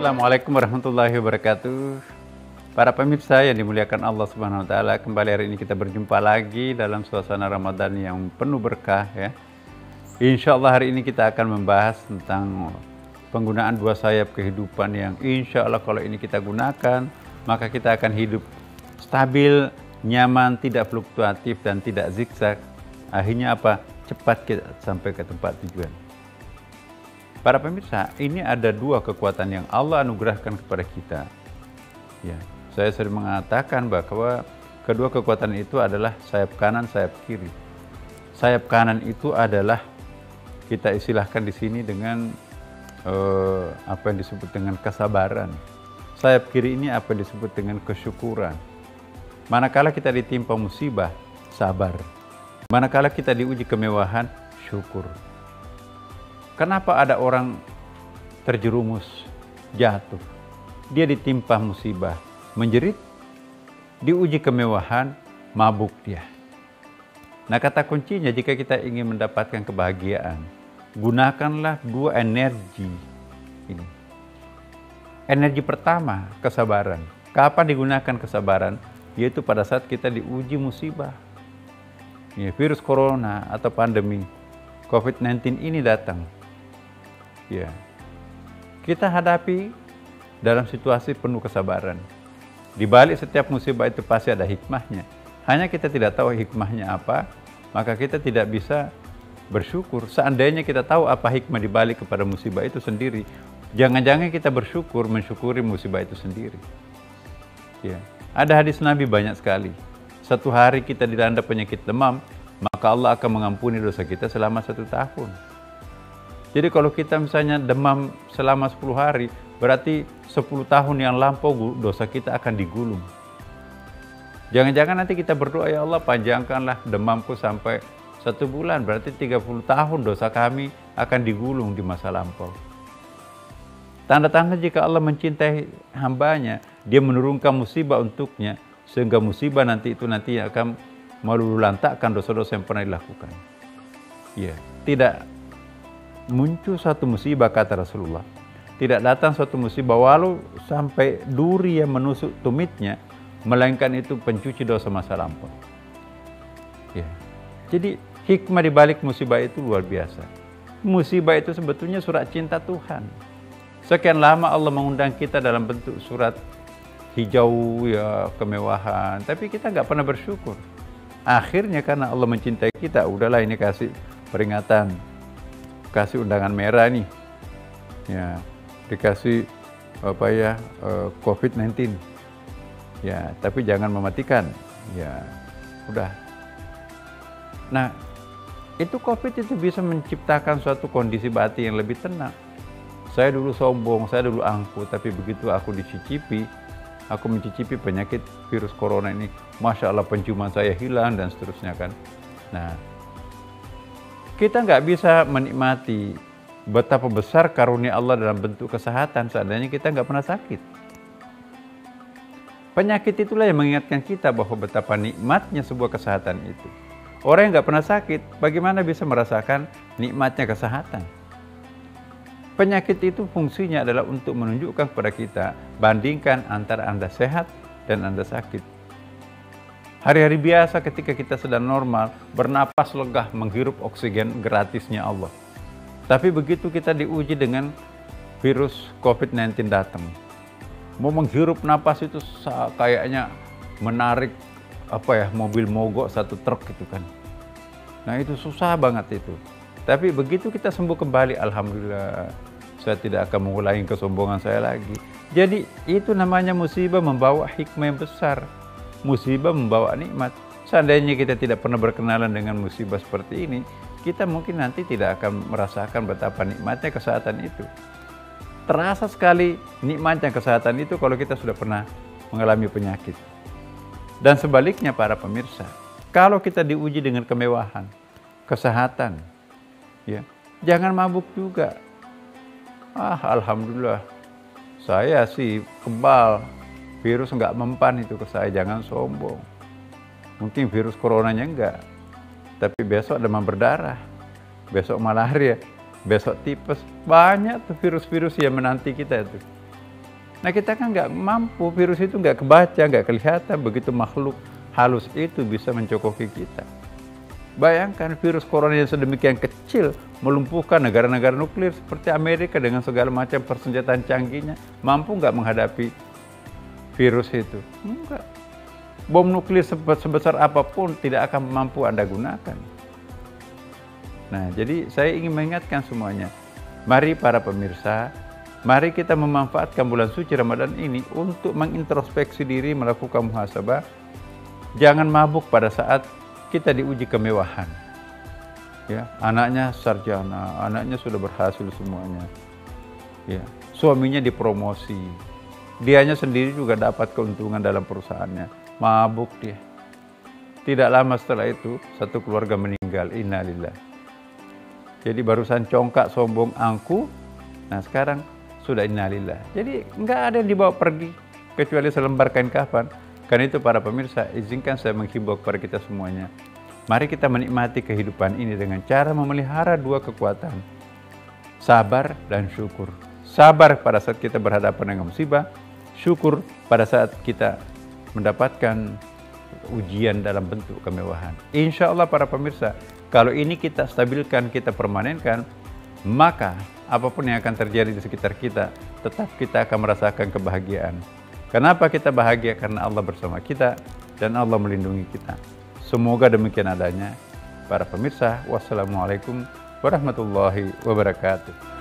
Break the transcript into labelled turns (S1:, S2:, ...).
S1: Assalamualaikum warahmatullahi wabarakatuh. Para pemirsa yang dimuliakan Allah Subhanahu wa taala, kembali hari ini kita berjumpa lagi dalam suasana Ramadan yang penuh berkah ya. Insya Allah hari ini kita akan membahas tentang penggunaan dua sayap kehidupan yang insya Allah kalau ini kita gunakan, maka kita akan hidup stabil, nyaman, tidak fluktuatif dan tidak zigzag. Akhirnya apa? Cepat kita sampai ke tempat tujuan. Para pemirsa, ini ada dua kekuatan yang Allah anugerahkan kepada kita. Ya, saya sering mengatakan bahwa kedua kekuatan itu adalah sayap kanan, sayap kiri. Sayap kanan itu adalah kita istilahkan di sini dengan apa yang disebut dengan kesabaran. Sayap kiri ini apa yang disebut dengan kesyukuran. Manakala kita ditimpa musibah, sabar. Manakala kita diuji kemewahan, syukur. Kenapa ada orang terjerumus, jatuh? Dia ditimpa musibah, menjerit, diuji kemewahan, mabuk dia. Nah, kata kuncinya jika kita ingin mendapatkan kebahagiaan, gunakanlah dua energi ini. Energi pertama, kesabaran. Kapan digunakan kesabaran? Yaitu pada saat kita diuji musibah. Ya, virus corona atau pandemi COVID-19 ini datang. Ya, kita hadapi dalam situasi penuh kesabaran. Di balik setiap musibah itu pasti ada hikmahnya. Hanya kita tidak tahu hikmahnya apa, maka kita tidak bisa bersyukur. Seandainya kita tahu apa hikmah di balik kepada musibah itu sendiri, jangan-jangan kita bersyukur mensyukuri musibah itu sendiri. Ya, ada hadis Nabi banyak sekali. Satu hari kita dilanda penyakit demam, maka Allah akan mengampuni dosa kita selama 1 tahun. Jadi kalau kita misalnya demam selama 10 hari, berarti 10 tahun yang lampau dosa kita akan digulung. Jangan-jangan nanti kita berdoa, ya Allah panjangkanlah demamku sampai 1 bulan, berarti 30 tahun dosa kami akan digulung di masa lampau. Tanda-tanda jika Allah mencintai hambanya, dia menurunkan musibah untuknya, sehingga musibah nanti akan meluluhlantakkan dosa-dosa yang pernah dilakukan. Ya, tidak muncul suatu musibah, kata Rasulullah. Tidak datang suatu musibah walau sampai duri yang menusuk tumitnya, melainkan itu pencuci dosa masa lampau. Ya. Jadi hikmah di balik musibah itu luar biasa. Musibah itu sebetulnya surat cinta Tuhan. Sekian lama Allah mengundang kita dalam bentuk surat hijau ya, kemewahan, tapi kita nggak pernah bersyukur. Akhirnya karena Allah mencintai kita, udahlah ini kasih peringatan, kasih undangan merah nih, ya dikasih apa ya COVID-19, ya tapi jangan mematikan, ya udah. Nah itu COVID itu bisa menciptakan suatu kondisi batin yang lebih tenang. Saya dulu sombong, saya dulu angkuh, tapi begitu aku aku mencicipi penyakit virus corona ini, Masya Allah penciuman saya hilang dan seterusnya kan. Nah, kita nggak bisa menikmati betapa besar karunia Allah dalam bentuk kesehatan seandainya kita nggak pernah sakit. Penyakit itulah yang mengingatkan kita bahwa betapa nikmatnya sebuah kesehatan itu. Orang yang nggak pernah sakit, bagaimana bisa merasakan nikmatnya kesehatan? Penyakit itu fungsinya adalah untuk menunjukkan kepada kita, bandingkan antara Anda sehat dan Anda sakit. Hari-hari biasa ketika kita sedang normal, bernapas lega, menghirup oksigen gratisnya Allah. Tapi begitu kita diuji dengan virus COVID-19 datang, mau menghirup napas itu kayaknya menarik mobil mogok 1 truk gitu kan. Nah itu susah banget itu. Tapi begitu kita sembuh kembali, alhamdulillah, saya tidak akan mengulangi kesombongan saya lagi. Jadi itu namanya musibah membawa hikmah yang besar. Musibah membawa nikmat. Seandainya kita tidak pernah berkenalan dengan musibah seperti ini, kita mungkin nanti tidak akan merasakan betapa nikmatnya kesehatan itu. Terasa sekali nikmatnya kesehatan itu kalau kita sudah pernah mengalami penyakit. Dan sebaliknya para pemirsa, kalau kita diuji dengan kemewahan, kesehatan, ya, jangan mabuk juga. Alhamdulillah, saya sih kebal. Virus nggak mempan itu ke saya, jangan sombong. Mungkin virus coronanya enggak, tapi besok demam berdarah, besok malaria, besok tipes, banyak tuh virus-virus yang menanti kita itu. Nah kita kan nggak mampu, virus itu nggak kebaca, nggak kelihatan, begitu makhluk halus itu bisa mencokoki kita. Bayangkan virus corona yang sedemikian kecil melumpuhkan negara-negara nuklir seperti Amerika dengan segala macam persenjataan canggihnya. Mampu nggak menghadapi virus itu? Enggak. Bom nuklir sebesar apapun tidak akan mampu Anda gunakan. Nah, jadi saya ingin mengingatkan semuanya. Mari para pemirsa, mari kita memanfaatkan bulan suci Ramadan ini untuk mengintrospeksi diri, melakukan muhasabah. Jangan mabuk pada saat kita diuji kemewahan. Ya, anaknya sarjana, anaknya sudah berhasil semuanya. Ya, suaminya dipromosi. Dianya sendiri juga dapat keuntungan dalam perusahaannya. Mabuk dia. Tidak lama setelah itu, satu keluarga meninggal. Innalillah. Jadi barusan congkak, sombong, angku. Nah sekarang sudah innalillah. Jadi nggak ada yang dibawa pergi kecuali selembar kain kafan. Karena itu para pemirsa, izinkan saya menghimbau kepada kita semuanya. Mari kita menikmati kehidupan ini dengan cara memelihara dua kekuatan. Sabar dan syukur. Sabar pada saat kita berhadapan dengan musibah. Syukur pada saat kita mendapatkan ujian dalam bentuk kemewahan. Insya Allah para pemirsa, kalau ini kita stabilkan, kita permanenkan, maka apapun yang akan terjadi di sekitar kita, tetap kita akan merasakan kebahagiaan. Kenapa kita bahagia? Karena Allah bersama kita dan Allah melindungi kita. Semoga demikian adanya. Para pemirsa, wassalamualaikum warahmatullahi wabarakatuh.